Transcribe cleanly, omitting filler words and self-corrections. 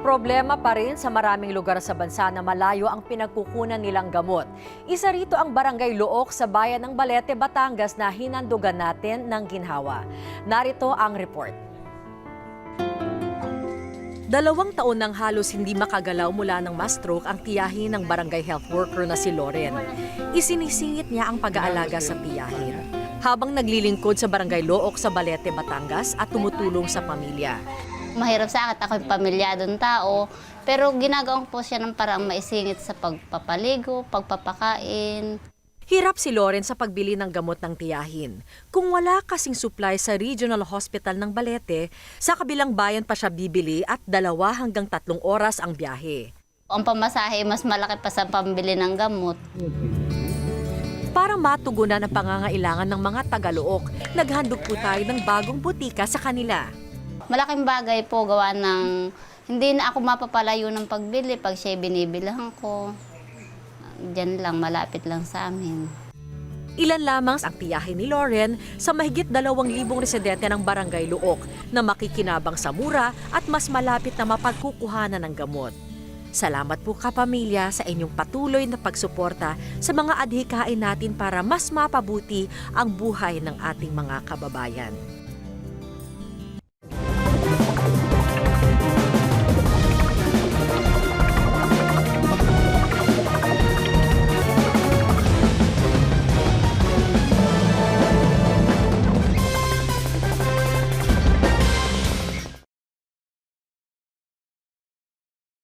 Problema pa rin sa maraming lugar sa bansa na malayo ang pinagkukunan nilang gamot. Isa rito ang Barangay Luok sa bayan ng Balete, Batangas na hinandugan natin ng ginhawa. Narito ang report. 2 taon nang halos hindi makagalaw mula ng ma-stroke ang tiyahin ng barangay health worker na si Loren. Isinisingit niya ang pag-aalaga sa tiyahin habang naglilingkod sa Barangay Luok sa Balete, Batangas at tumutulong sa pamilya. Mahirap sa akin, ako'y pamilyadong tao, pero ginagawa ko po siya ng parang maisingit sa pagpapaligo, pagpapakain. Hirap si Loren sa pagbili ng gamot ng tiyahin. Kung wala kasing supply sa Regional Hospital ng Balete, sa kabilang bayan pa siya bibili at 2 hanggang 3 oras ang biyahe. Ang pamasahe mas malaki pa sa pambili ng gamot. Para matugunan ang pangangailangan ng mga Tagalook, naghandog po tayo ng bagong butika sa kanila. Malaking bagay po gawa ng hindi na ako mapapalayo ng pagbili pag siya binibilahan ko. Diyan lang, malapit lang sa amin. Ilan lamang ang tiyahin ni Loren sa mahigit 2,000 residente ng Barangay Luok na makikinabang sa mura at mas malapit na mapagkukuhanan ng gamot. Salamat po kapamilya sa inyong patuloy na pagsuporta sa mga adhikain natin para mas mapabuti ang buhay ng ating mga kababayan.